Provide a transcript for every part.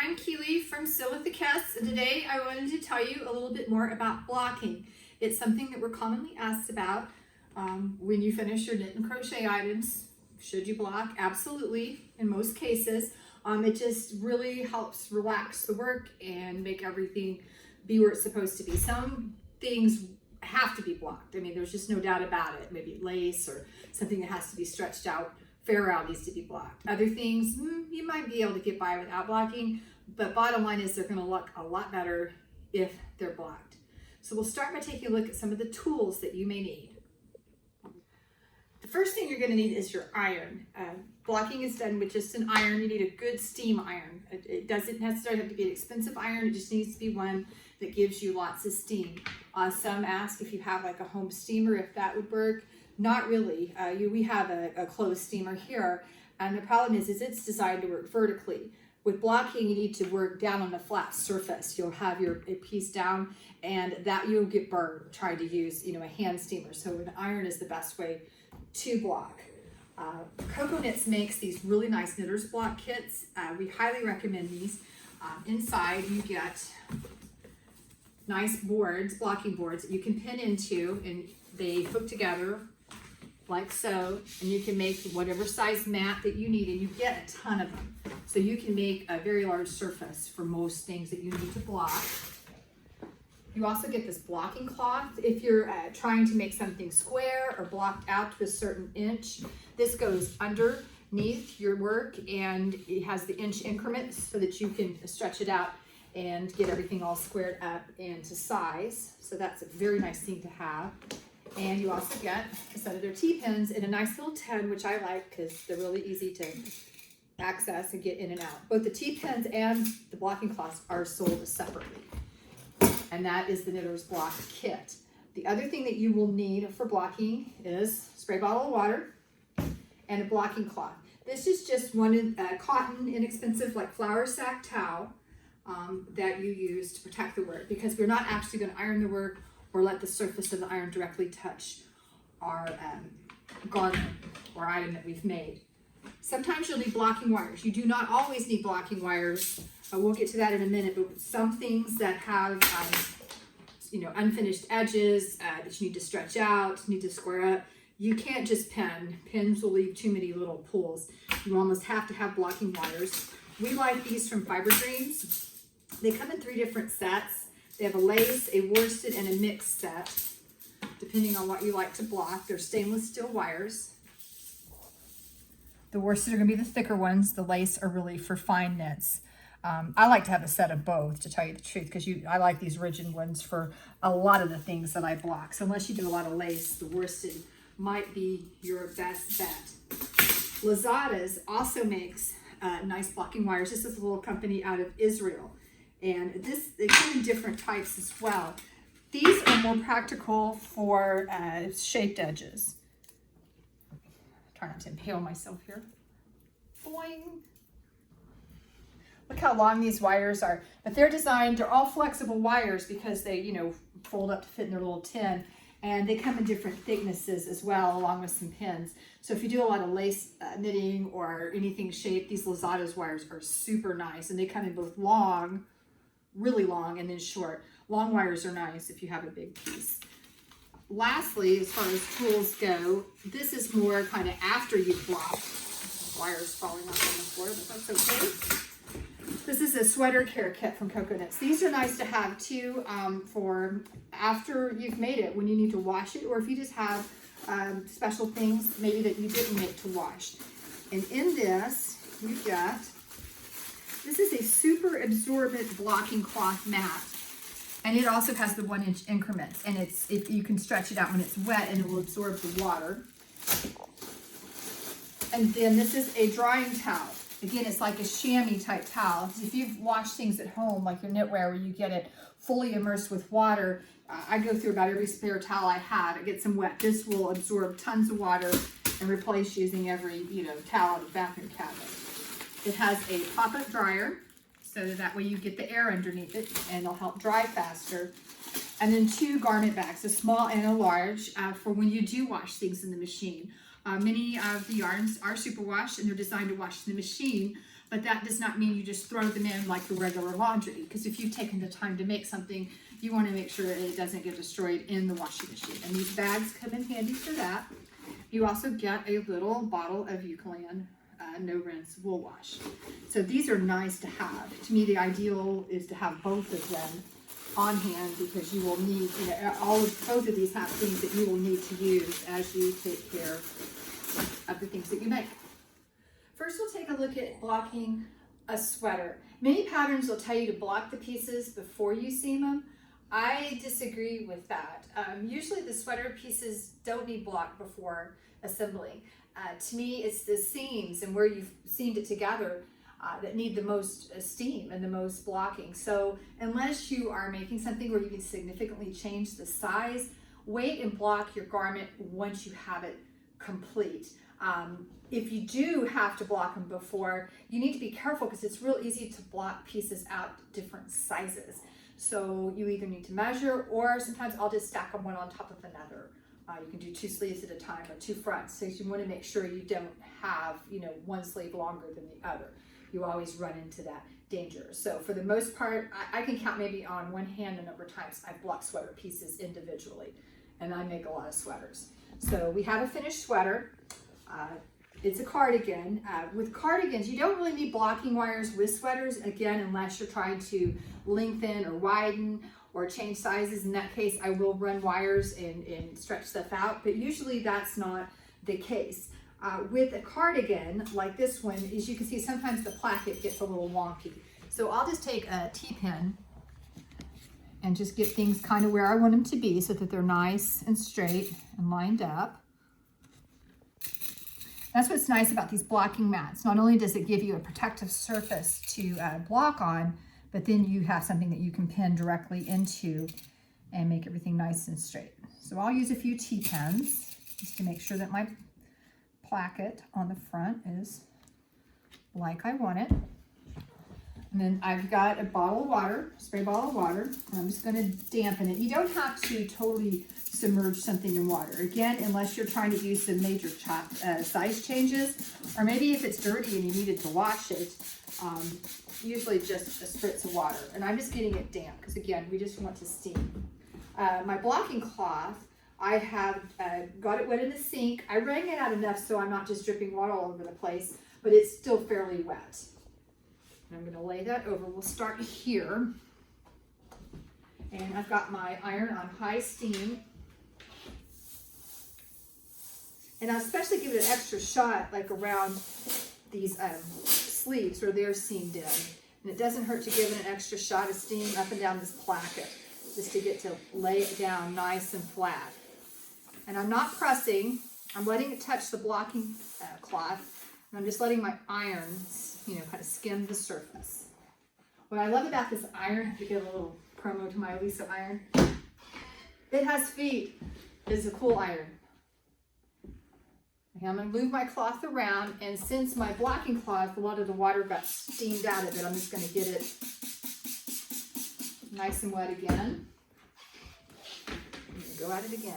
I'm Keely from Sew with the Kess, and today I wanted to tell you a little bit more about blocking. It's something that we're commonly asked about when you finish your knit and crochet items. Should you block? Absolutely, in most cases. It just really helps relax the work and make everything be where it's supposed to be. Some things have to be blocked. I mean, there's just no doubt about it. Maybe lace or something that has to be stretched out. Fair route needs to be blocked. Other things, you might be able to get by without blocking, but bottom line is they're going to look a lot better if they're blocked. So we'll start by taking a look at some of the tools that you may need. The first thing you're going to need is your iron. Blocking is done with just an iron. You need a good steam iron. It doesn't necessarily have to be an expensive iron. It just needs to be one that gives you lots of steam. Some ask if you have like a home steamer, if that would work. Not really. We have a closed steamer here, and the problem is it's designed to work vertically. With blocking, you need to work down on a flat surface. You'll have a piece down, and that you'll get burned trying to use a hand steamer. So an iron is the best way to block. Cocoa Knits makes these really nice knitter's block kits. We highly recommend these. Inside you get nice boards, blocking boards that you can pin into, and they hook together like so, and you can make whatever size mat that you need, and you get a ton of them. So you can make a very large surface for most things that you need to block. You also get this blocking cloth. If you're trying to make something square or blocked out to a certain inch, this goes underneath your work, and it has the inch increments so that you can stretch it out and get everything all squared up into size. So that's a very nice thing to have. And you also get a set of their T-pins in a nice little tin, which I like because they're really easy to access and get in and out. Both the T-pins and the blocking cloths are sold separately. And that is the Knitter's Block Kit. The other thing that you will need for blocking is a spray bottle of water and a blocking cloth. This is just one cotton, inexpensive, like flour sack towel that you use to protect the work, because we're not actually going to iron the work or let the surface of the iron directly touch our garment or item that we've made. Sometimes you'll need blocking wires. You do not always need blocking wires. We'll get to that in a minute, but some things that have unfinished edges that you need to stretch out, need to square up, you can't just pin. Pins will leave too many little pulls. You almost have to have blocking wires. We like these from Fiber Dreams. They come in 3 different sets. They have a lace, a worsted, and a mixed set, depending on what you like to block. They're stainless steel wires. The worsted are going to be the thicker ones. The lace are really for fine knits. I like to have a set of both, to tell you the truth, because I like these rigid ones for a lot of the things that I block. So unless you do a lot of lace, the worsted might be your best bet. Lazada's also makes nice blocking wires. This is a little company out of Israel. And they come in different types as well. These are more practical for shaped edges. Try not to impale myself here. Boing. Look how long these wires are. But they're all flexible wires because they, fold up to fit in their little tin. And they come in different thicknesses as well, along with some pins. So if you do a lot of lace knitting or anything shaped, these Lazada's wires are super nice. And they come in both long, really long, and then short. Long wires are nice if you have a big piece. Lastly, as far as tools go, this is more kind of after you've blocked. Wires falling off on the floor, but that's okay. This is a sweater care kit from Cocoa Knits. These are nice to have too for after you've made it, when you need to wash it, or if you just have special things maybe that you didn't make to wash. And in this, you've got, this is a super absorbent blocking cloth mat, and it also has the 1 inch increments, and you can stretch it out when it's wet and it will absorb the water. And then this is a drying towel. Again, it's like a chamois type towel. If you've washed things at home, like your knitwear, where you get it fully immersed with water, I go through about every spare towel I have. It gets them wet. This will absorb tons of water and replace using every towel in the bathroom cabinet. It has a pop-up dryer, so that way you get the air underneath it, and it'll help dry faster. And then 2 garment bags, a small and a large, for when you do wash things in the machine. Many of the yarns are superwash, and they're designed to wash in the machine, But that does not mean you just throw them in like the regular laundry, because if you've taken the time to make something, you want to make sure it doesn't get destroyed in the washing machine. And these bags come in handy for that. You also get a little bottle of Eucalan no rinse wool wash. So these are nice to have. To me, the ideal is to have both of them on hand, because you will need, you know, both of these have things that you will need to use as you take care of the things that you make. First, we'll take a look at blocking a sweater. Many patterns will tell you to block the pieces before you seam them. I disagree with that. Usually the sweater pieces don't need blocked before assembling. To me, it's the seams and where you've seamed it together that need the most steam and the most blocking. So unless you are making something where you can significantly change the size, wait and block your garment once you have it complete. If you do have to block them before, you need to be careful, because it's real easy to block pieces out different sizes. So you either need to measure, or sometimes I'll just stack them one on top of another. You can do 2 sleeves at a time or 2 fronts. So you want to make sure you don't have, you know, one sleeve longer than the other. You always run into that danger. So for the most part, I can count maybe on one hand the number of times I've blocked sweater pieces individually, and I make a lot of sweaters. So we have a finished sweater. It's a cardigan. With cardigans, you don't really need blocking wires with sweaters, again, unless you're trying to lengthen or widen or change sizes. In that case, I will run wires and stretch stuff out, but usually that's not the case. With a cardigan like this one, as you can see, sometimes the placket gets a little wonky. So I'll just take a T-pin and just get things kind of where I want them to be so that they're nice and straight and lined up. That's what's nice about these blocking mats. Not only does it give you a protective surface to block on, but then you have something that you can pin directly into and make everything nice and straight. So I'll use a few T-pins just to make sure that my placket on the front is like I want it. And then I've got a bottle of water, spray bottle of water, and I'm just going to dampen it. You don't have to totally submerge something in water. Again, unless you're trying to do some major size changes, or maybe if it's dirty and you needed to wash it, usually just a spritz of water. And I'm just getting it damp because, again, we just want to steam. My blocking cloth, I have got it wet in the sink. I wring it out enough so I'm not just dripping water all over the place, but it's still fairly wet. And I'm going to lay that over. We'll start here. And I've got my iron on high steam. And I'll especially give it an extra shot like around these sleeves where they're seamed in. And it doesn't hurt to give it an extra shot of steam up and down this placket just to get to lay it down nice and flat. And I'm not pressing. I'm letting it touch the blocking cloth. And I'm just letting my irons, you know, kind of skim the surface. What I love about this iron, to give a little promo to my Lisa iron, it has feet. It's a cool iron. Okay, I'm going to move my cloth around, and since my blocking cloth, a lot of the water got steamed out of it, I'm just going to get it nice and wet again. I'm going to go at it again.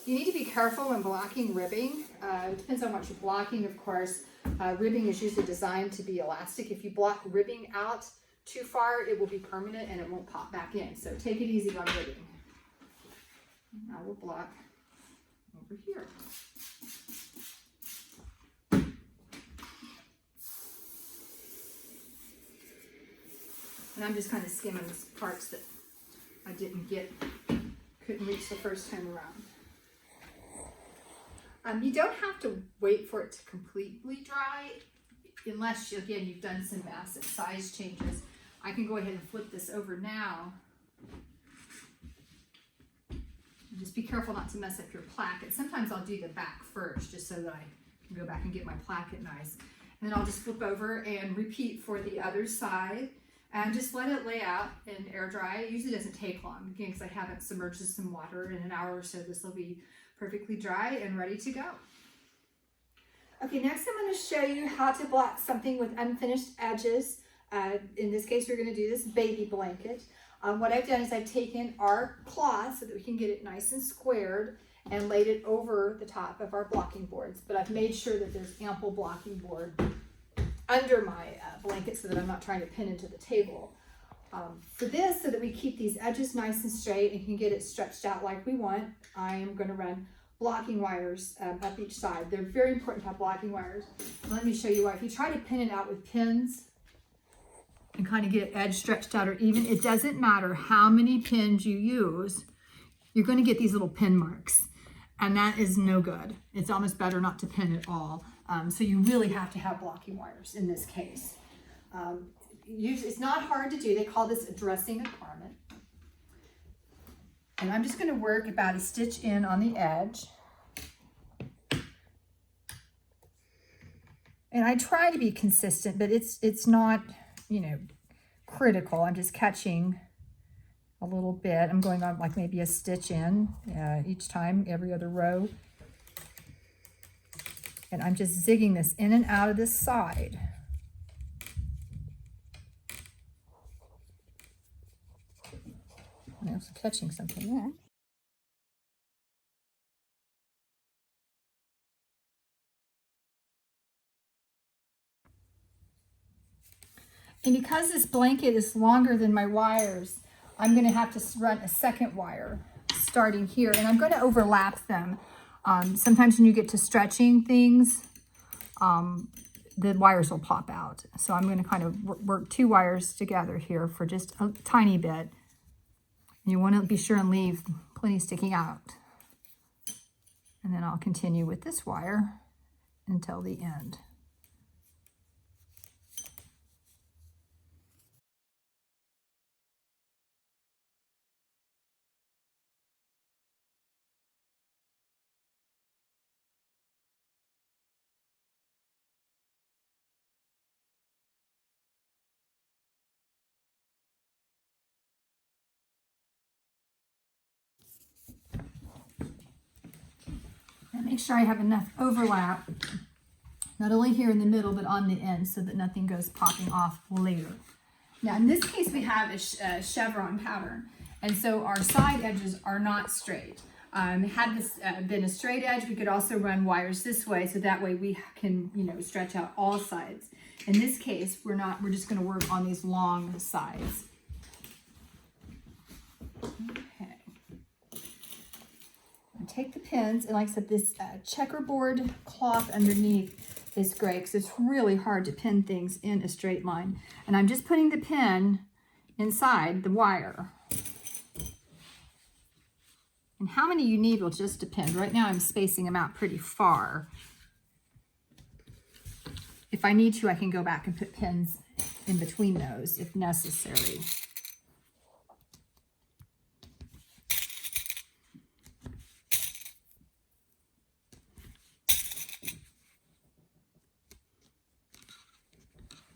You need to be careful when blocking ribbing. It depends on what you're blocking, of course. Ribbing is usually designed to be elastic. If you block ribbing out too far, it will be permanent and it won't pop back in. So take it easy on ribbing. I will block over here. And I'm just kind of skimming the parts that I couldn't reach the first time around. You don't have to wait for it to completely dry unless, again, you've done some massive size changes. I can go ahead and flip this over now. And just be careful not to mess up your placket. Sometimes I'll do the back first just so that I can go back and get my placket nice. And then I'll just flip over and repeat for the other side and just let it lay out and air dry. It usually doesn't take long, again, because I haven't submerged this in water. In an hour or so, this will be perfectly dry and ready to go. Okay, next I'm going to show you how to block something with unfinished edges. In this case, we're going to do this baby blanket. What I've done is I've taken our cloth so that we can get it nice and squared, and laid it over the top of our blocking boards, but I've made sure that there's ample blocking board under my blanket so that I'm not trying to pin into the table. For this, so that we keep these edges nice and straight and can get it stretched out like we want, I am going to run blocking wires up each side. They're very important to have blocking wires. Let me show you why. If you try to pin it out with pins and kind of get edge stretched out or even, it doesn't matter how many pins you use, you're going to get these little pin marks, and that is no good. It's almost better not to pin at all. So you really have to have blocking wires in this case. It's not hard to do. They call this dressing a garment. And I'm just going to work about a stitch in on the edge. And I try to be consistent, but it's not, you know, critical. I'm just catching a little bit. I'm going on like maybe a stitch in each time, every other row. And I'm just zigging this in and out of this side. I'm also catching something there. And because this blanket is longer than my wires, I'm going to have to run a second wire starting here, and I'm going to overlap them. Sometimes when you get to stretching things, the wires will pop out. So I'm going to kind of work two wires together here for just a tiny bit. You want to be sure and leave plenty sticking out. And then I'll continue with this wire until the end. And make sure I have enough overlap, not only here in the middle, but on the end so that nothing goes popping off later. Now in this case, we have a chevron pattern. And so our side edges are not straight. Had this been a straight edge, we could also run wires this way, so that way we can, you know, stretch out all sides. In this case, we're just going to work on these long sides. Okay. And take the pins, and like I said, this checkerboard cloth underneath is great because it's really hard to pin things in a straight line. And I'm just putting the pin inside the wire. And how many you need will just depend. Right now I'm spacing them out pretty far. If I need to, I can go back and put pins in between those if necessary.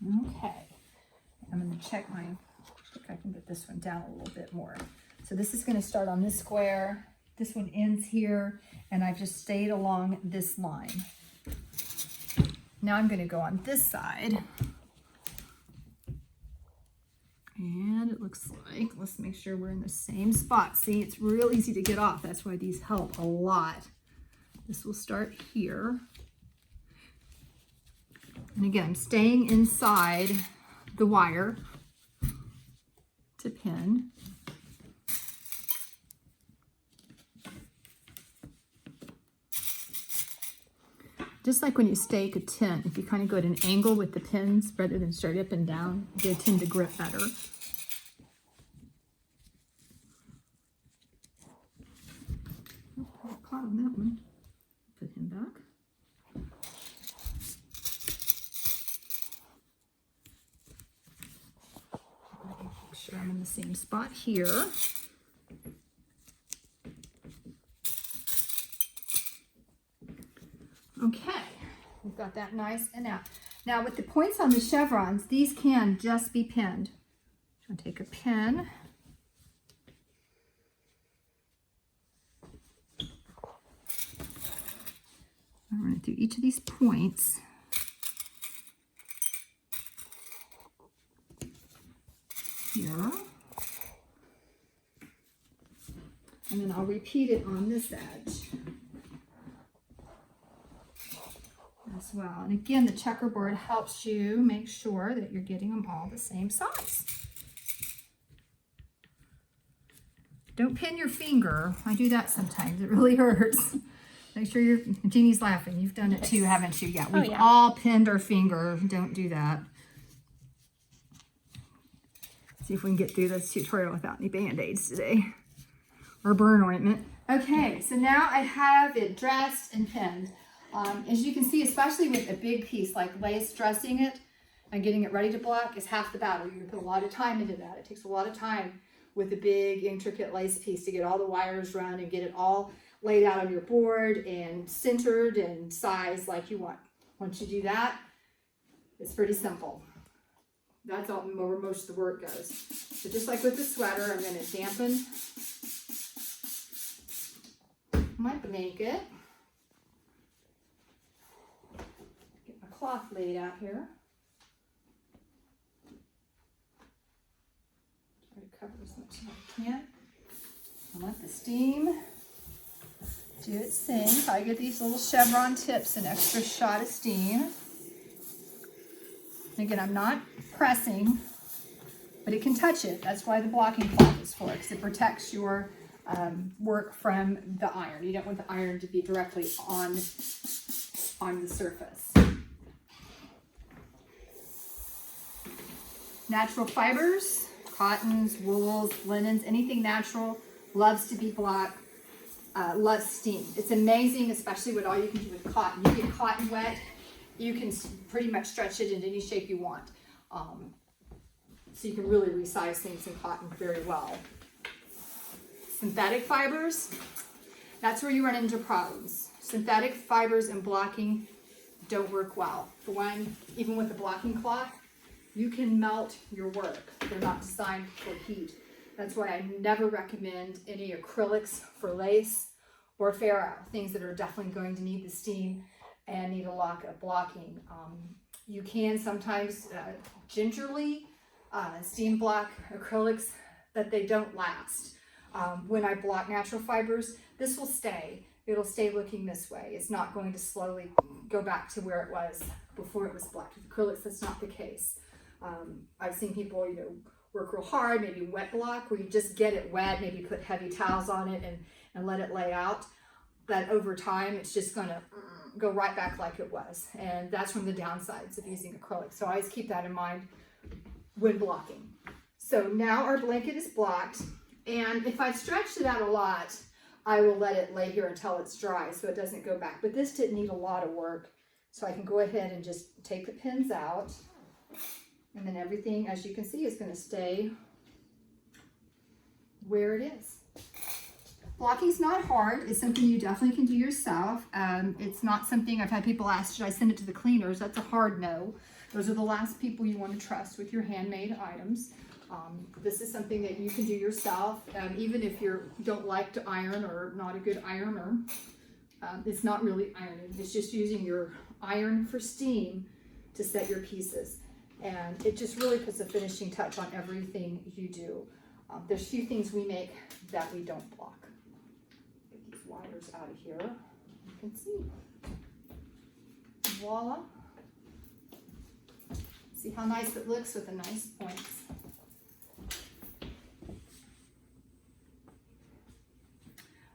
Okay, I'm going to check I think I can get this one down a little bit more. So this is going to start on this square. This one ends here, and I've just stayed along this line. Now I'm going to go on this side. And it looks like, let's make sure we're in the same spot. See, it's real easy to get off. That's why these help a lot. This will start here. And again, I'm staying inside the wire to pin. Just like when you stake a tin, if you kind of go at an angle with the pins rather than straight up and down, they tend to grip better. Oh, I caught on that one. Put him back. Make sure I'm in the same spot here. Okay, we've got that nice and out. Now with the points on the chevrons, these can just be pinned. I'm going to take a pin. I'll run it through each of these points. Here. And then I'll repeat it on this edge as well. And again, the checkerboard helps you make sure that you're getting them all the same size. Don't pin your finger. I do that sometimes. It really hurts. Make sure Jeannie's laughing. You've done it too, haven't you? Yeah, we've all pinned our finger. Don't do that. See if we can get through this tutorial without any band-aids today. Or burn ointment. Okay, so now I have it dressed and pinned. As you can see, especially with a big piece like lace, dressing it and getting it ready to block is half the battle. You put a lot of time into that. It takes a lot of time with a big intricate lace piece to get all the wires run and get it all laid out on your board and centered and sized like you want. Once you do that, it's pretty simple. That's all where most of the work goes. So just like with the sweater, I'm going to dampen my blanket. Get my cloth laid out here. Try to cover as much as I can. I let the steam do its thing. I get these little chevron tips, an extra shot of steam. And again, I'm not pressing, but it can touch it. That's why the blocking cloth is for, because it protects your work from the iron. You don't want the iron to be directly on the surface. Natural fibers, cottons, wools, linens, anything natural loves to be blocked, loves steam. It's amazing, especially with all you can do with cotton. You get cotton wet, you can pretty much stretch it into any shape you want. So you can really resize things in cotton very well. Synthetic fibers, that's where you run into problems. Synthetic fibers and blocking don't work well. For one, even with the blocking cloth, you can melt your work. They're not designed for heat. That's why I never recommend any acrylics for lace or ferro, things that are definitely going to need the steam and need a lot of blocking. You can sometimes gingerly steam block acrylics, but they don't last. When I block natural fibers, this will stay. It'll stay looking this way. It's not going to slowly go back to where it was before it was blocked. With acrylics, that's not the case. I've seen people, work real hard, maybe wet block, where you just get it wet, maybe put heavy towels on it and let it lay out. But over time, it's just gonna go right back like it was. And that's one of the downsides of using acrylic. So I always keep that in mind when blocking. So now our blanket is blocked. And if I've stretched it out a lot, I will let it lay here until it's dry so it doesn't go back. But this didn't need a lot of work. So I can go ahead and just take the pins out. And then everything, as you can see, is going to stay where it is. Blocking's not hard. It's something you definitely can do yourself. It's not something I've had people ask, should I send it to the cleaners? That's a hard no. Those are the last people you want to trust with your handmade items. This is something that you can do yourself, even if you don't like to iron or not a good ironer. It's not really ironing. It's just using your iron for steam to set your pieces. And it just really puts a finishing touch on everything you do. There's few things we make that we don't block. Get these wires out of here. You can see. Voila. See how nice it looks with the nice points.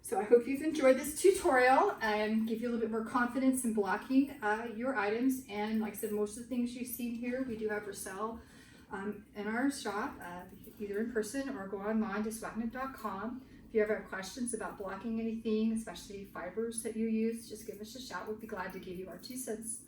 So I hope you've enjoyed this tutorial and give you a little bit more confidence in blocking your items. And like I said, most of the things you've seen here, we do have for sale in our shop, either in person or go online to swagknit.com. If you ever have questions about blocking anything, especially fibers that you use, just give us a shout. We'll be glad to give you our 2 cents.